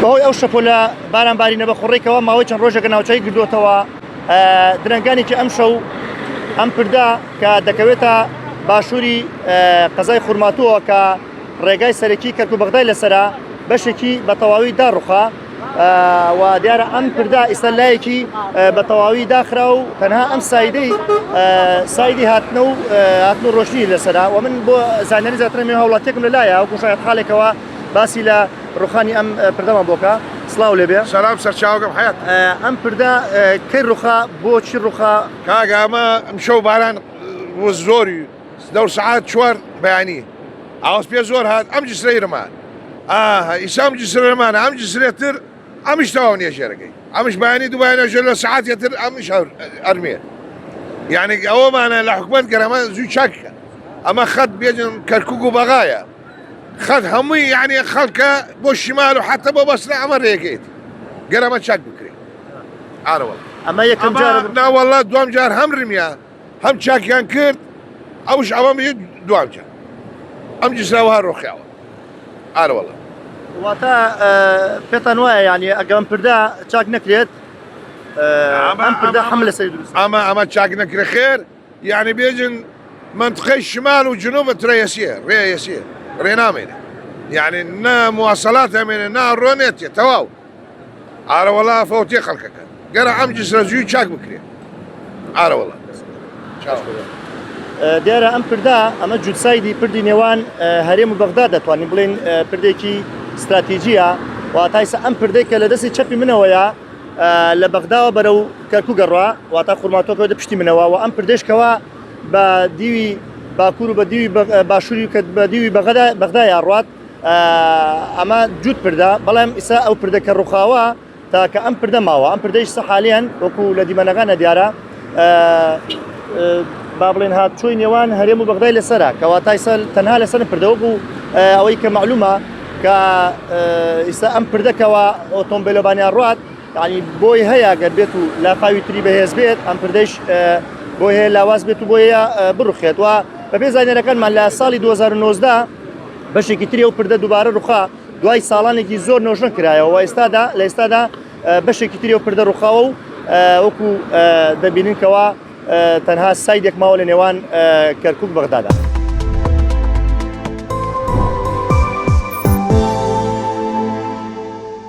بەهۆی ئەو شەپۆلە بارانبارینە بە خوڕێکەوە ماوەی چەند ڕۆژێکە ناوچەی گردووەتەوە درەنگانێکی ئەم شەو ئەم پردا کە دەکەوێتە باشووری قەزای خورماتووە کە ڕێگای سەرەکی کەرک و بەغدای لەسەرە بەشێکی بە تەواوی داڕوخا و دیارە ئەم پردا ئێستا لایەکی بە تەواوی داخرا و تەنها ئەم سایدی هاتنە و هاتن و ڕۆشنی لەسەرا و من بۆ زانیاری زیاتر هاوڵاتیەکم لەلایە وەکو شایەت حالێکەوە باسی لە ڕوخانی ئەم پردەمان بۆکە. سڵاو لێبێ. سلام سەرچاوگەم حەیات. ئەم پردا کەی ڕوخا بۆچی ڕوخا؟ کاگە ئەمە ئەمشەو باران زۆری دە سعات 4 بەیانی ئاوس پێ زۆر هات ئەم جسرەی رمان ئیسام جسرەمانە ئەم جسرێتتر ئەمیش تەواو نییە ژێرەکەی ئەمش بەیانی دوبارە ژێر لە سعاتێتتر ئەمیش ئەرمێ یعنی ئەوەمانە لە حکومەت گەرەمە زووی چاککە ئەمە خەت بێجن کەرکک و بەغایە خەت هەمووی یعنی خەڵکە بۆ شیمال و حتە بۆ بەسرە ئەمە ڕێگەیت گەرەمە چاک بکرێت ئارەوە ئەمە یەکەم جار ناوەڵات دوام جار هەم ڕمیە هەم چاکیان کرد ئەوش ئەوە دوام جار ئەم جسراوە هەر ڕۆخیاوە ئارەوەڵە واتە پێتان وایە یعنی ئەگەم پردا چاک نەکرێت ئەم پردا هەم لە سەری دروست ئەمە چاک نەکرێ خێر یعنی بێجن منطقەی شمال و جنوبە ڕێیەسیە ڕێیەسیە ڕێنامێنێ یعنی نا مواصلات ئەمێنێ نا ڕۆنێتێ تەواو ئارەوەڵا فەوتێ خەڵکەکە گەرە ئەم جسرە زووی چاک بکرێ ئارەوەڵە دیارە ئەم پردا ئەمە جوتسایدی پردی نێوان هەرێم و بەغدا دەتوانین بڵێن پردێکی استراتیژیە واتایسە ئەم پردێک کە لە دەستی چەپی منەوەیە لە بەغداوە بەرەو کەرکوو گەڕوا واتە خورماتۆکەوە دە پشتی منەوە و ئەم پردێشکەوە بە دیوی باکوور و بە دیوی باشووری کە بە دیوی بەغدای ڕات ئەمە جووت پردا بەڵام ئیسا ئەو پردە کە ڕوخاوە تاکە ئەم پردە ماوە ئەم پردەیش سەحالیان وەکو لە دیمەنەکانە دیارە با بڵێن هاتچۆی نێوان هەرێم و بەغدای لەسەرە کەواتایسە تەنها لەسەر پردەوە بوو ئەوەی کە معلومە کە ئیستا ئەم پردەکەوە ئۆتۆمبیلۆبانیان ڕات ینی بۆی هەیە گەر بێت و لافاوی تری بەهێز بێت ئەم پردەیش بۆی هەیە لاواز بێت و بۆیە بڕوخێت و بەبێ زانیەرەکانمان لە ساڵی 2019 بەشێکی تری ئەو پردە دووبارە ڕوخا دوای ساڵانێکی زۆر نۆژن کرایەوە و لە ئێستادا بەشێکی تری ئەو پردە ڕوخاوە و وەکو دەبیننکەوە تەنها سایدێک ماوە لە نێوان کەرکوک بەغدادا.